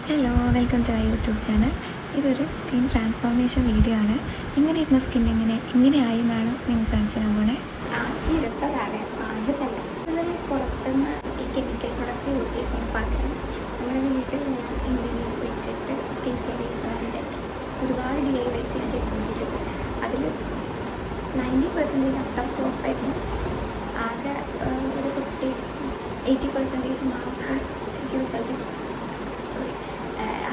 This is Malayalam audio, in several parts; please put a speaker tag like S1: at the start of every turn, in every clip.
S1: Hello, welcome to my YouTube channel. ഇതൊരു സ്കിൻ ട്രാൻസ്ഫോർമേഷൻ വീഡിയോ ആണ്. ഇങ്ങനെ ഇരുന്ന സ്കിൻ ഇങ്ങനെയായി എന്നാണ് നിങ്ങൾക്ക് കാണിച്ചു തരാൻ പോണേ.
S2: എടുത്തതാണ്, ആയതല്ല. ഇതൊരു പുറത്തുനിന്ന് ഈ കെമിക്കൽ പ്രൊഡക്ട്സ് യൂസ് ചെയ്യുന്നതിന് പകരം നമ്മുടെ വീട്ടിലുള്ള ഇൻഗ്രീഡിയൻസ് വെച്ചിട്ട് സ്കിൻ കെയർ ചെയ്യുന്നതാണ് ബെറ്റർ. ഒരുപാട് DIYs ഞാൻ ചെയ്തുകൊണ്ടിട്ടുണ്ട്. അതിൽ 90% അട്ടർ ഫ്ലോപ്പായിരുന്നു. ആകെ ഒരു 80% മാത്രം എനിക്ക് റിസൾട്ട്,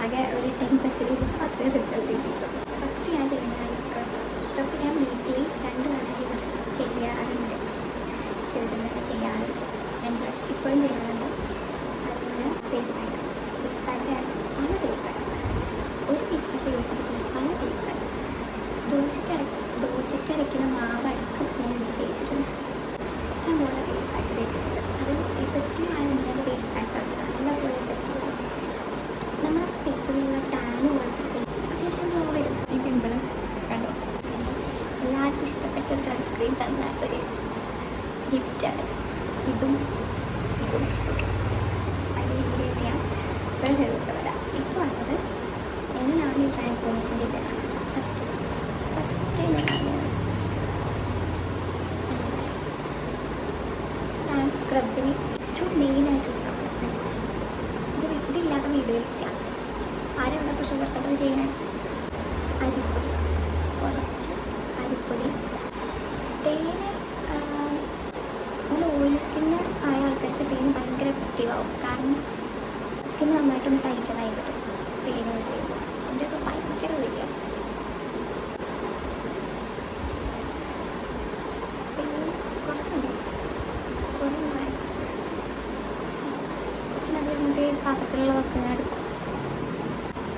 S2: ആകെ ഒരു 10% മാത്രമേ റിസൾട്ട് കിട്ടിയിട്ടുള്ളൂ. ഫസ്റ്റ് ഞാൻ ചെയ്യുന്ന സ്ക്രബ് ഞാൻ വീക്കിലി 2 പ്രാവശ്യം ചെയ്യാറുണ്ട് 2 പ്രാവശ്യം ഇപ്പോഴും ചെയ്യാറുണ്ട്. അതുപോലെ ഫേസ് പാക്ക് പല ഫേസ് പാക്ക്, ഒരു ഫേസ് പാക്ക് യൂസ് ചെയ്തിട്ടില്ല, പല ഫേസ് പാക്ക്. ദോശക്കരയ്ക്കുന്ന മാവടക്കം ഞാൻ എടുത്ത് തേച്ചിട്ടുണ്ട്. ഇഷ്ടംപോലെ ഫേസ് പാക്ക് തേച്ചിട്ടുണ്ട്. അത് എഫക്റ്റീവായ 1-2 ഫേസ് പാക്കുണ്ട്, നല്ലപോലെ എഫക്റ്റീവായി. നമ്മുടെ ഫേസിലുള്ള ടാന് പോലത്തെ അത്യാവശ്യം ഗ്ലോ വരും.
S1: ഈ പിമ്പിൾ കണ്ടോ?
S2: എല്ലാവർക്കും ഇഷ്ടപ്പെട്ട ഒരു സൺസ്ക്രീൻ തന്ന ഒരു ഗിഫ്റ്റാണ് ഇതും അതിന് വേണ്ടിയിട്ട് ഞാൻ വേറെ ദിവസം വരാം. ഇപ്പോൾ വന്നത് എങ്ങനെയാണ് ഈ ട്രാൻസ്ഫോർമേഷൻ ചെയ്തതാണ്. ഫസ്റ്റ് ഞാൻ സ്ക്രബിന് ഏറ്റവും മെയിനായിട്ടുള്ള സാധനം മനസ്സിലായി. ഇതില്ലാത്ത വീടുകളില്ല. ആരാണ് ഇപ്പോൾ ഷുഗർ കട്ടർ ചെയ്യണേ? അരിപ്പൊടി, കുറച്ച് അരിപ്പൊടി, തേന്. നല്ല ഓയിലി സ്കിന്ന് ആയ ആൾക്കാർക്ക് തേന് ഭയങ്കര എഫക്റ്റീവ് ആവും. കാരണം സ്കിന്ന് നന്നായിട്ടൊന്ന് ടൈറ്റനായി കിട്ടും തേന് യൂസ് ചെയ്യുമ്പോൾ. അതിൻ്റെയൊക്കെ ഭയങ്കര വലിയ കുറച്ചുണ്ട്, കുറച്ചിനധികം നമുക്ക് പാത്രത്തിലുള്ളതൊക്കെ ഞാൻ എടുക്കും.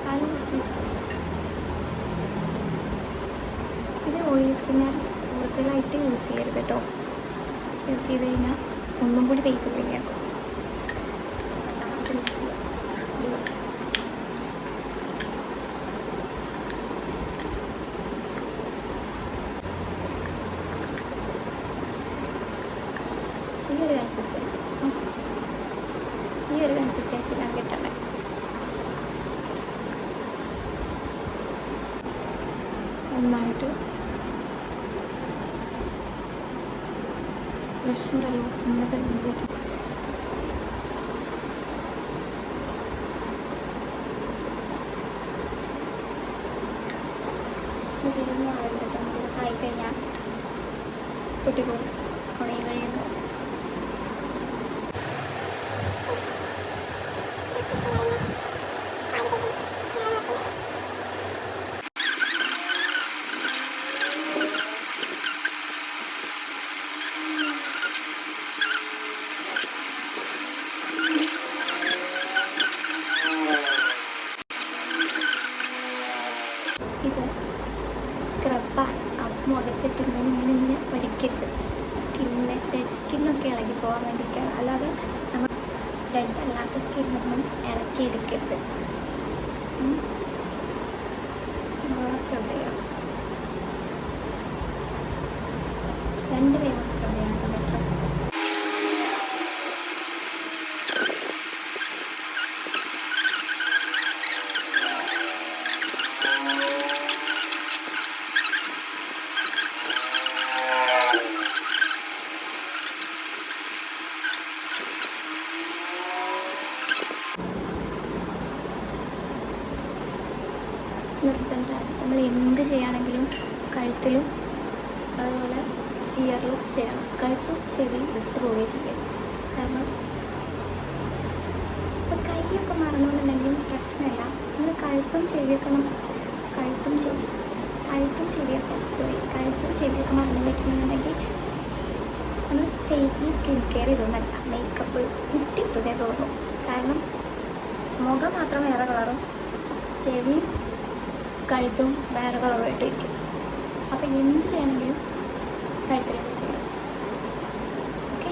S2: കാലം കുറച്ച് വെച്ചാൽ ഇത് ഓയിലി സ്കിന്നർ കൂടുതലായിട്ട് യൂസ് ചെയ്യരുത് കേട്ടോ. യൂസ് ചെയ്ത് കഴിഞ്ഞാൽ ഒന്നും കൂടി ഫേസ് ഓയിലാക്കും. മിക്സ് ചെയ്യാം. ഈ ഒരു കൺസിസ്റ്റൻസിലാണ് കിട്ടേണ്ടത്.
S1: നന്നായിട്ട് ബ്രഷും തലവും ഇങ്ങനെ കഴിഞ്ഞിട്ട്
S2: മുതിരുന്ന ആളുകളുടെ ആയിക്കഴിഞ്ഞാൽ പൊട്ടിപ്പോകും, ഉണങ്ങി കഴിയുമ്പോൾ. ഇത് സ്ക്രബാണ്. അപ്പം മുഖത്തിട്ടുണ്ടെങ്കിൽ ഇങ്ങനെ വരയ്ക്കരുത്. ഡെഡ് സ്കിന്നൊക്കെ ഇളകി പോകാൻ വേണ്ടിയിട്ടാണ്. അല്ലാതെ നമ്മൾ ഡെഡ് അല്ലാത്ത സ്കിന്നൊന്നും ഇളക്കിയെടുക്കരുത്. സ്ക്രബ് ചെയ്യാം. 2 തവണ സ്ക്രബ് ചെയ്യാൻ പറ്റും. നിർബന്ധമാണ്. നമ്മൾ എന്ത് ചെയ്യുകയാണെങ്കിലും കഴുത്തിലും അതുപോലെ ഇയറിലും ചെയ്യണം. കഴുത്തും ചെവിയും വിട്ടു പോവുകയും ചെയ്യരുത്. കാരണം ഇപ്പോൾ കൈയൊക്കെ മറന്നുകൊണ്ടുണ്ടെങ്കിലും പ്രശ്നമില്ല. നമ്മൾ കഴുത്തും ചെവിയൊക്കെ മറന്നു വെച്ചിട്ടുണ്ടെങ്കിൽ നമ്മൾ ഫേസിൽ സ്കിൻ കെയർ ചെയ്തൊന്നല്ല, മേക്കപ്പ് ഇട്ടിട്ടതേ തോന്നും. കാരണം മുഖം മാത്രം വേറെ കളറും ചെവിയും കഴുത്തും വേറെ കളറുമായിട്ട് ഇരിക്കും. അപ്പോൾ എന്ത് ചെയ്യണമെങ്കിലും കഴുത്തിലൂടെ ചെയ്യണം. ഓക്കെ.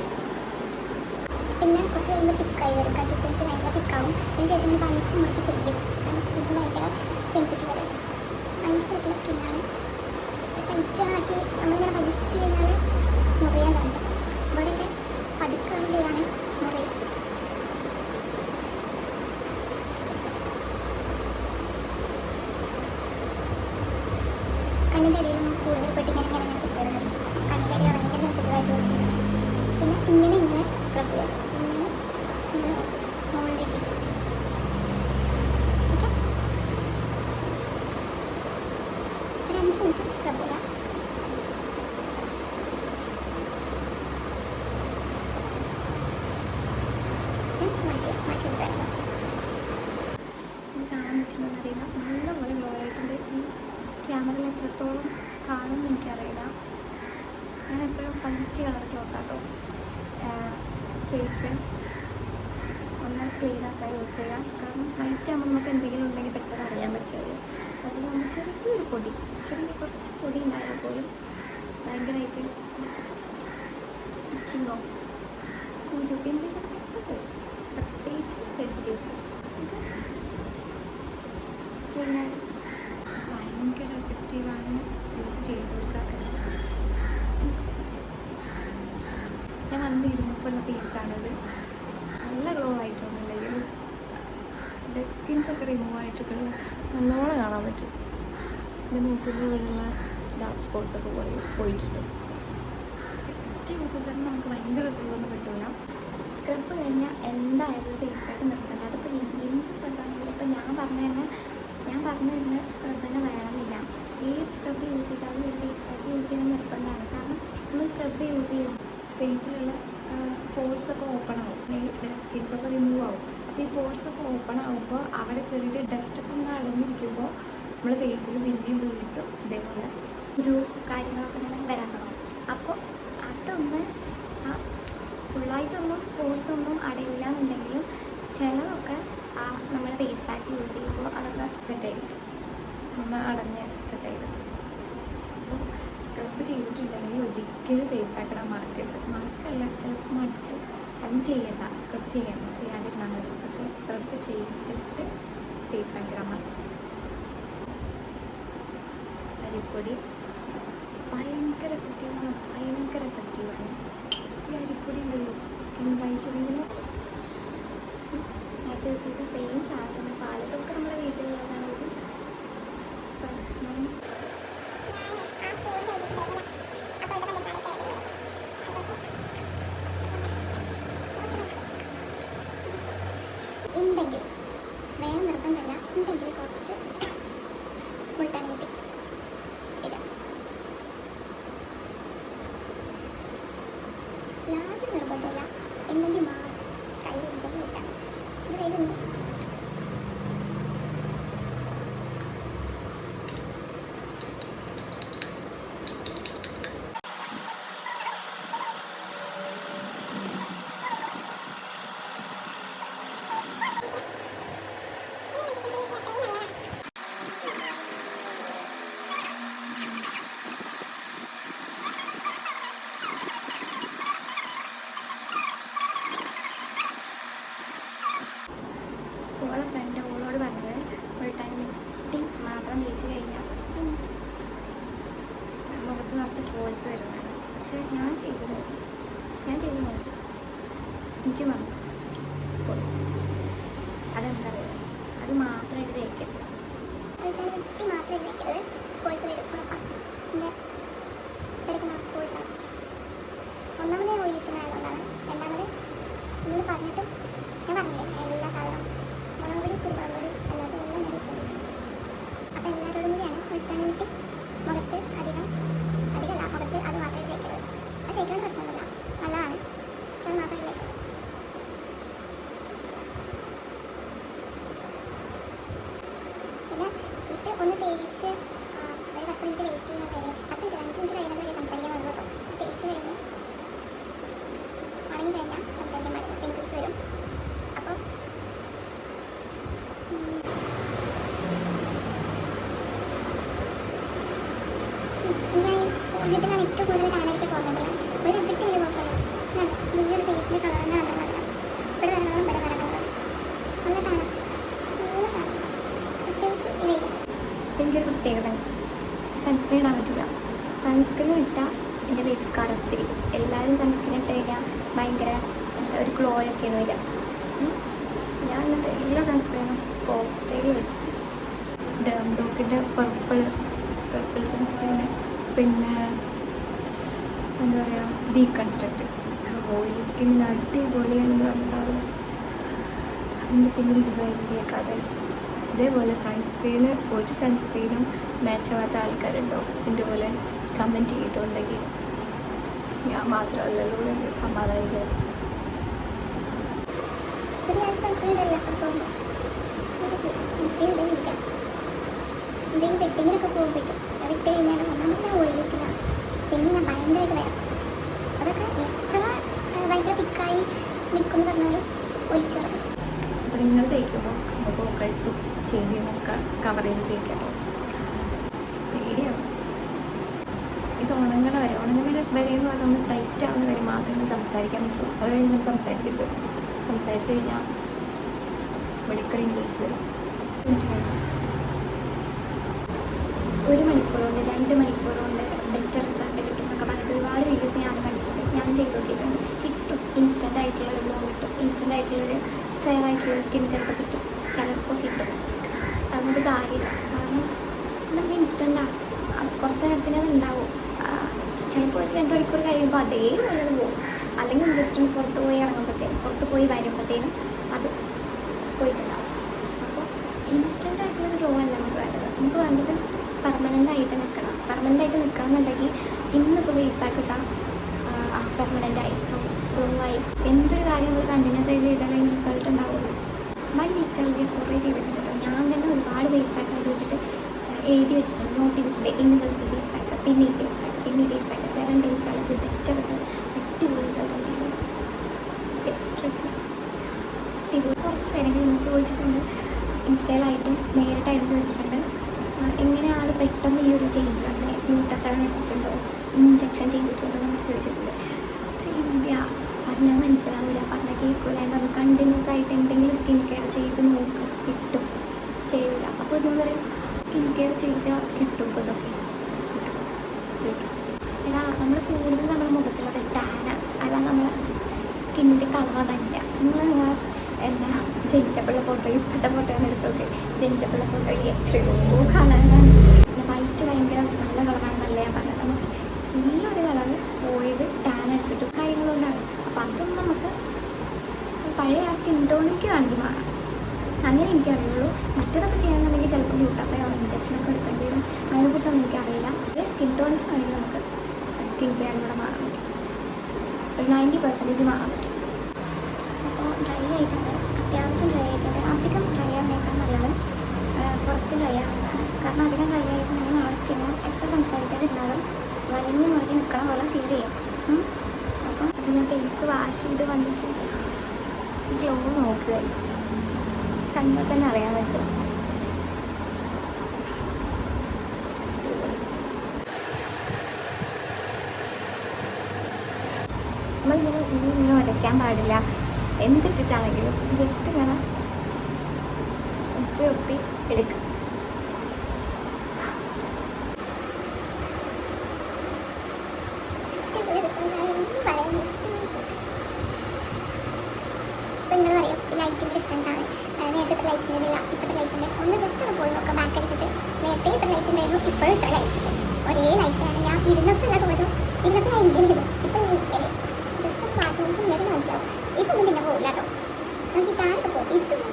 S2: പിന്നെ കുറച്ച് കഴിയുമ്പോൾ തിക്കായി വരും. കൺസിസ്റ്റൻസി ഭയങ്കര തിക്കാവും. അതിന് ശേഷം നമ്മൾ വലിച്ചു മുറുക്കി ചെയ്യും. കാരണം സ്കിൻ ഭയങ്കര സെൻസിറ്റീവ് വരും. ഐസായിട്ടുള്ള സ്കിന്നാണ്. ടൈറ്റാക്കി നമ്മളിങ്ങനെ വലിച്ചു കഴിഞ്ഞാൽ മുറിയാൻ ചാൻസ്. ഇവിടെയൊക്കെ പതുക്കെ ചെയ്യാൻ മുറിയും. കണ്ണിൻ്റെ ഇടയിലൊന്നും കൂടുതൽ പെട്ട് ഇങ്ങനെ കുത്തിയിടുന്നത്. കണ്ണിൻ്റെ ഇടയിൽ ഭയങ്കര സെൻസിറ്റീവായിട്ട് വരുന്നത്. പിന്നെ ഇങ്ങനെ സ്ക്രബ് ചെയ്യാം. ഇങ്ങനെ വെച്ച് മുകളിലേക്ക് ഓക്കെ. ഒരു 5 മിനിറ്റ് സ്ക്രബ് ചെയ്യാം. മാഷിട്ടായിട്ടോ കാണാൻ പറ്റുന്നറിയില്ല. നല്ലപോലെ ഗ്ലോ ആയിട്ടുണ്ട്. ഈ ക്യാമറയിൽ എത്രത്തോളം കാണുമെന്ന് എനിക്കറിയില്ല. ഞാൻ എപ്പോഴും വൈറ്റ് കളർ ക്ലോത്താട്ടോ ഫേസ് ഒന്ന് ക്ലീനാക്കാൻ യൂസ് ചെയ്യാം. കാരണം വൈറ്റ് ആകുമ്പോൾ നമുക്ക് എന്തെങ്കിലും ഉണ്ടെങ്കിൽ പെട്ടെന്ന് അറിയാൻ പറ്റുമല്ലോ. അതിൽ നമ്മൾ ചെറിയൊരു പൊടി, കുറച്ച് പൊടി ഉണ്ടായാൽ പോലും ഭയങ്കരമായിട്ട് ഇച്ചിങ്ങോ കുരു പിമ്പിൾസ് ഒക്കെ പെട്ടെന്ന് വരും. പ്രത്യേകിച്ച് സെൻസിറ്റീവ്സ് ചെയ്യാൻ ഭയങ്കര എഫക്റ്റീവാണ്. യൂസ് ചെയ്തവർക്കറിയാം. ഞാൻ വന്നിരുന്നപ്പോഴുള്ള ഫേസാണിത്. നല്ല ഗ്ലോ ആയിട്ടുണ്ടെങ്കിൽ ഡെഡ് സ്കിൻസൊക്കെ റിമൂവ് ആയിട്ടൊക്കെ നല്ലോണം കാണാൻ പറ്റും. എൻ്റെ മൂക്കിൻ്റെ ഇവിടെയുള്ള ഡാർക്ക് സ്പോട്ട്സൊക്കെ കുറേ പോയിട്ടുണ്ട്. ഒറ്റ യൂസിൽ തന്നെ നമുക്ക് ഭയങ്കര റിസൾട്ടൊന്നും കിട്ടില്ല. സ്ക്രബ് കഴിഞ്ഞാൽ എന്തായാലും ഫേസ് പാക്ക് നിർത്തണം. അതിപ്പോൾ എന്ത് സ്ക്രബാണെങ്കിലും ഇപ്പോൾ ഞാൻ പറഞ്ഞു തരുന്ന സ്ക്രബ് തന്നെ വേണമെന്നില്ല. ഏത് സ്ക്രബ് യൂസ് ചെയ്താലും ഒരു ഫേസ് പാക്ക് യൂസ് ചെയ്യാൻ നിർബന്ധമാണ്. കാരണം നമ്മൾ സ്ക്രബ് യൂസ് ചെയ്യും ഫേസിലുള്ള പോഴ്സൊക്കെ ഓപ്പൺ ആവും, ഡെഡ് സ്കിൻസൊക്കെ റിമൂവ് ആവും. അപ്പോൾ ഈ പോഴ്സൊക്കെ ഓപ്പൺ ആകുമ്പോൾ അവിടെ കയറിയിട്ട് ഡസ്റ്റൊക്കെ ഇങ്ങനെ അടങ്ങിയിരിക്കുമ്പോൾ നമ്മൾ ഫേസിൽ പിന്നെയും വീട്ടും ഇതേപോലെ ഒരു കാര്യങ്ങളൊക്കെ ഇങ്ങനെ വരാൻ തുടങ്ങും. അപ്പോൾ അതൊന്ന് ഫുള്ളായിട്ടൊന്നും പോഴ്സൊന്നും അടയില്ല എന്നുണ്ടെങ്കിലും ചിലതൊക്കെ നമ്മൾ ഫേസ് പാക്ക് യൂസ് ചെയ്യുമ്പോൾ അതൊക്കെ സെറ്റായി ഒന്ന് അടഞ്ഞ് സെറ്റായി കിട്ടും. അപ്പോൾ സ്ക്രബ് ചെയ്തിട്ടുണ്ടെങ്കിൽ ഒരിക്കലും ഫേസ് പാക്ക് ഇടാൻ മറക്കരുത്. മറക്കല്ല, ചിലപ്പോൾ മടിച്ച് അല്ലെങ്കിൽ ചെയ്യണ്ട, സ്ക്രബ് ചെയ്യാതിരുന്നാൽ മതി. പക്ഷേ സ്ക്രബ് ചെയ്തിട്ട് ഫേസ് പാക്ക് ഇടാൻ മറക്കരുത്. അരിപ്പൊടി ഭയങ്കര എഫക്റ്റീവാണ്. ഈ അരിപ്പൊടി ഉണ്ടല്ലോ സ്കിൻ വൈറ്റനിങ്ങിന് സെയിം സാധനം പാലത്തൊക്കെ നമ്മുടെ വീട്ടിലുള്ളതാണ്. ഒരു പ്രശ്നം ഉണ്ടെങ്കിൽ വേണം നിർബന്ധമല്ല. ഉണ്ടെങ്കിൽ കുറച്ച് മുൾട്ടാൻ കൂട്ടി ഇടാം. യാതൊരു നിർബന്ധമില്ല. ഉണ്ടെങ്കിൽ മാത്രം കയ്യിലുണ്ടെങ്കിൽ ഇട്ടാൽ ഇത് കയ്യിലുണ്ട്. ഓളെ ഫ്രണ്ട് ഓളോട് പറഞ്ഞത് മുൾട്ടാൻ മുട്ടി മാത്രം തേച്ച് കഴിഞ്ഞാൽ മുഖത്ത് നിറച്ച് പോഴ്സ് വരുന്നതാണ്. പക്ഷെ ഞാൻ ചെയ്ത് നോക്കി എനിക്ക് വന്നു പോഴ്സ്. അതെന്താ പറയുക, അത് മാത്രമായിട്ട് തേക്കരുത്. മുൾട്ടാൻ മുട്ടി മാത്രം തേക്കരുത്. പോഴ്സ് വരും എൻ്റെ ഇടയ്ക്ക് നിറച്ച് പോഴ്സാണ്. ഒന്നാമത് ഞാൻ ഓയിലി സ്കിൻ ആയതുകൊണ്ടാണ്. രണ്ടാമത് എന്നോട് പറഞ്ഞിട്ടും ഞാൻ പറഞ്ഞില്ലേ എല്ലാ സാധനവും മുളകുപൊടി കുരുമുളകുപൊടി അല്ലാതെ എല്ലാം ഞാൻ വെച്ചിട്ടുണ്ട്. അപ്പോൾ എല്ലാവരോടും കൂടിയാണ് മുൾട്ടാൻ മുട്ടി മുഖത്ത് അധികമല്ല മുഖത്ത് അത് മാത്രമേ തേക്കരുത്. അത് തേക്കുന്ന പ്രശ്നമൊന്നുമില്ല, നല്ലതാണ്. പക്ഷെ അത് മാത്രമേ തേക്കരുത്. പിന്നെ ഇത് ഒന്ന് തേച്ച് ഒരു 10 മിനിറ്റ് വെയിറ്റ് ചെയ്യുന്ന വരെ 5 മിനിറ്റ് കഴിയുന്ന വരെ സംസാരിക്കാൻ പാടുള്ളൂ കേട്ടോ. തേച്ച് കഴിഞ്ഞ് ഉണങ്ങി കഴിഞ്ഞാൽ സംസാരിക്കാൻ പാടില്ല, പിമ്പിൾസ് വരും. അപ്പോൾ എന്തായാലും ഫോണിലാണ് ഏറ്റവും കൂടുതൽ ടാനടിക്ക് പോകുന്നത്. ഒരു എവിട്ട് വലിയ കുഴപ്പമില്ല. വലിയൊരു ഫേസിൽ കളർ തന്നെ കണ്ടു ഇവിടെ വരങ്ങളും നല്ല ടാന പ്രത്യേകിച്ച് ഈ വെയിൽ. എനിക്കൊരു പ്രത്യേകത സൺസ്ക്രീൻ ഇടാൻ പറ്റില്ല. സൺസ്ക്രീൻ ഇട്ടാൽ എൻ്റെ ഫേസ് കറുത്തിരിക്കും. എല്ലാവരും സൺസ്ക്രീൻ ഇട്ട് കഴിഞ്ഞാൽ ഭയങ്കര ഒരു ഗ്ലോ ഒക്കെയാണ് വരിക. ഞാൻ എന്നിട്ട് എല്ലാ സൺസ്ക്രീനും ഫോക്സ് സ്റ്റൈൽ ഡോക്കിൻ്റെ പർപ്പിൾ
S1: ട്രിപ്പിൾ സൺസ്ക്രീന്, പിന്നെ എന്താ പറയുക ഡീകൺസ്ട്രക്റ്റ്. ഓയിലി സ്കിന്നിന് അടിപൊളിയാണെന്ന് പറഞ്ഞ സാധനം. അതിൻ്റെ പിന്നിൽ ഇത് വലിയ കഥ. ഇതേപോലെ സൺസ്ക്രീന് ഒരു സൺസ്ക്രീനും മാച്ചാവാത്ത ആൾക്കാരുണ്ടോ എൻ്റെ പോലെ കമൻറ്റ് ചെയ്തിട്ടുണ്ടെങ്കിൽ ഞാൻ മാത്രമല്ലല്ലോ എനിക്ക് സമാധാനിക്കാൻ.
S2: സൺസ്ക്രീൻ ഉപയോഗിക്കാം. എന്തെങ്കിലും വെട്ടിങ്ങിനൊക്കെ പോകുമ്പോഴേക്കും അതിട്ട് കഴിഞ്ഞാൽ ഒന്നാമത് ഓയിലി സ്കിന്നാണ്. പിന്നെ ഞാൻ ഭയങ്കരമായിട്ട് വരാം. അതൊക്കെ എത്ര ഭയങ്കര തിക്കായി നിൽക്കുമെന്ന് പറഞ്ഞാലും ഒലിച്ചിറങ്ങും.
S1: അപ്പോൾ നിങ്ങൾ തേക്കുമ്പോൾ മുഖവും കഴുത്തും ചെവിയും ഒക്കെ കവർ ചെയ്ത് തേക്കാമോ? പേടിയാവും. ഇത് ഉണങ്ങണ വരെ എന്ന് പറഞ്ഞാൽ ഒന്ന് ടൈറ്റ് ആവുന്ന വരെ മാത്രമേ സംസാരിക്കാൻ പറ്റുള്ളൂ. അത് കഴിഞ്ഞാൽ സംസാരിക്കരുത്. സംസാരിച്ച് കഴിഞ്ഞാൽ വെളിക്കറി വിളിച്ച് വരും.
S2: 1 മണിക്കൂർ കൊണ്ട് 2 മണിക്കൂർ കൊണ്ട് ബെറ്റർ റിസൾട്ട് കിട്ടും എന്നൊക്കെ പറഞ്ഞിട്ട് ഒരുപാട് വീഡിയോസ് ഞാൻ കണ്ടിട്ടുണ്ട്. ഞാൻ ചെയ്ത് നോക്കിയിട്ടുണ്ട്. കിട്ടും. ഇൻസ്റ്റൻ്റ് ആയിട്ടുള്ളൊരു ഗ്ലോ കിട്ടും. ഇൻസ്റ്റൻ്റ് ആയിട്ടുള്ളൊരു ഫെയർ ആയിട്ടുള്ളൊരു സ്കിൻ ചിലപ്പോൾ കിട്ടും. അതുകൊണ്ട് കാര്യമില്ല. കാരണം നമുക്ക് ഇൻസ്റ്റൻ്റാണ്. അത് കുറച്ച് നേരത്തിന് അത് ഉണ്ടാവും. ചിലപ്പോൾ ഒരു 2 മണിക്കൂർ കഴിയുമ്പോൾ അതേപോലെ അത് പോകും. അല്ലെങ്കിൽ ജസ്റ്റ് ഒന്ന് പുറത്ത് പോയി വരുമ്പോഴത്തേനും അത് പോയിട്ടുണ്ടാവും. അപ്പോൾ ഇൻസ്റ്റൻ്റ് ആയിട്ടുള്ളൊരു ഗ്ലോ അല്ല നമുക്ക് വേണ്ടത്. നമുക്ക് വേണ്ടത് പെർമനൻ്റ് ആയിട്ട് നിൽക്കണം. പെർമനൻ്റ് ആയിട്ട് നിൽക്കണം എന്നുണ്ടെങ്കിൽ ഇന്നിപ്പോൾ ഫേസ് പാക്ക് ഇട്ടാൽ പെർമനൻ്റ് ആയി ഗ്ലോ ആയി. എന്തൊരു കാര്യം നമ്മൾ കണ്ടിന്യൂസ് ആയിട്ട് ചെയ്താൽ അതിന് റിസൾട്ട് ഉണ്ടാവുള്ളൂ. 1 വീക്ക് ചലഞ്ച് കുറേ ചെയ്തിട്ടുണ്ട്. ഞാൻ തന്നെ ഒരുപാട് ഫേസ് പാക്ക് കണ്ടുവച്ചിട്ട് എഴുതി വെച്ചിട്ടുണ്ട്, നോട്ട് ചെയ്തിട്ടുണ്ട്. ഇന്ന ദിവസം ഫേസ് പാക്ക്, പിന്നെ ഈ ഫേസ് പാക്ക്, പിന്നെ ഈ face pack, 7 days challenge better result, അടിപൊളി റിസൾട്ട് കിട്ടിയിട്ടുണ്ട്. കുറച്ച് പേരെങ്കിലും ചോദിച്ചിട്ടുണ്ട്, ഇൻസ്റ്റയിലായിട്ടും നേരിട്ടായിട്ടും ചോദിച്ചിട്ടുണ്ട്, എങ്ങനെയാണ് പെട്ടെന്ന് ഈ ഒരു ചേഞ്ച് വന്നത്, ഗ്ലൂട്ടാത്തയോൺ എടുത്തിട്ടുണ്ടോ, ഇഞ്ചക്ഷൻ ചെയ്തിട്ടുണ്ടോ എന്നൊക്കെ ചോദിച്ചിട്ടുണ്ട്. ഇല്ല, പറഞ്ഞാൽ മനസ്സിലാവില്ല, പറഞ്ഞാൽ കേൾക്കില്ല. ഞാൻ പറഞ്ഞു കണ്ടിന്യൂസ് ആയിട്ട് എന്തെങ്കിലും സ്കിൻ കെയർ ചെയ്ത് നോക്ക്, കിട്ടും. ചെയ്യില്ല അപ്പോൾ എന്ന് പറയും സ്കിൻ കെയർ ചെയ്താൽ കിട്ടും. ഇപ്പോൾ ഇതൊക്കെ കിട്ടും ചോദിക്കും. എടാ നമ്മൾ കൂടുതൽ നമ്മുടെ മുഖത്തുള്ളത് ടാനാണ്, അല്ല നമ്മളെ സ്കിന്നിൻ്റെ കളർ അതല്ല. നിങ്ങൾ എന്താ ജനിച്ചപ്പോഴുള്ള ഫോട്ടോ ഇപ്പോഴത്തെ ഫോട്ടോ ഒന്ന് എടുത്ത് നോക്കി. ജനിച്ചപ്പോഴുള്ള ഫോട്ടോയിൽ എത്രയോ കളറാണ്. പിന്നെ വൈറ്റ് ഭയങ്കര നല്ല കളറാണെന്നല്ല ഞാൻ പറഞ്ഞത്. നമുക്ക് നല്ലൊരു കളറ് പോയത് ടാൻ അടിച്ചിട്ടും കാര്യങ്ങളുകൊണ്ടാണ്. അപ്പോൾ അതൊന്നും നമുക്ക് പഴയ ആ സ്കിൻ ടോണിലേക്ക് കാണിക്കും മാറാം. അങ്ങനെ എനിക്കറിയുള്ളൂ. മറ്റതൊക്കെ ചെയ്യണമെന്നുണ്ടെങ്കിൽ ചിലപ്പോൾ ഗ്ലൂട്ടാത്തയോൺ ഇഞ്ചക്ഷനൊക്കെ എടുക്കേണ്ടി വരും. അതിനെക്കുറിച്ചൊന്നും എനിക്കറിയില്ല. ഒരു സ്കിൻ ടോണിലേക്ക് കാണിക്കും നമുക്ക് സ്കിൻ കെയറിലൂടെ മാറാൻ പറ്റും. ഒരു 90% മാറാൻ പറ്റും. അപ്പോൾ ഡ്രൈ ആയിട്ടുണ്ട്, അത്യാവശ്യം ഡ്രൈ ആയിട്ടുണ്ട്. അധികം ഡ്രൈ ആവുന്നേക്കാൾ നല്ലത് കുറച്ച് ഡ്രൈ ആവുന്നതാണ്. കാരണം അധികം ഡ്രൈ ആയിട്ടുണ്ടെങ്കിൽ നമ്മുടെ സ്കിന്ന് എത്ര സംസാരിക്കാതിരുന്നാലും വലിഞ്ഞ് മുറുകി നിൽക്കണ പോലെ ഫീൽ ചെയ്യും. അപ്പോൾ ഞാൻ ഫേസ് വാഷ് ചെയ്ത് വന്നിട്ടുണ്ട്. ഗ്ലോ നോക്കുക, കണ്ടാൽ തന്നെ അറിയാൻ പറ്റും. നമ്മളിങ്ങനെ ഉരയ്ക്കാൻ പാടില്ല. എന്തിട്ടിട്ടാണെങ്കിലും ജസ്റ്റ് ഇങ്ങനെ ഒപ്പി എടുക്കുക. നിങ്ങൾ പറയും ലൈറ്റിൻ്റെ ഡിഫറൻസ് ആണ്, നേരത്തെ ലൈറ്റിൻ്റെ ഇല്ല ഇപ്പോഴത്തെ ലൈറ്റിൻ്റെ. ഒന്ന് ജസ്റ്റ് ഒന്ന് പോയി നോക്കാം ബാക്ക് അടിച്ചിട്ട്. നേരത്തെ ഇത്ര ലൈറ്റ് ഉണ്ടായിരുന്നു, ഇപ്പോഴും ഇത്ര ലൈറ്റ് ഉണ്ട്. ഒരേ ലൈറ്റാണ്. ഞാൻ ഇരുന്നപ്പോൾ പോലും ഇരുന്നപ്പോൾ ഞാൻ ഇന്ത്യൻ ഇരുന്നു, ഇപ്പോൾ ഇരിക്കല് ജസ്റ്റ് മാറ്റി നോക്കി ഇങ്ങനെ മനസ്സിലാവും. ഇതൊന്നും പിന്നെ പോകില്ല കേട്ടോ. നമുക്ക് ഈ ടാനൊക്കെ പോകും. ഇതൊന്നും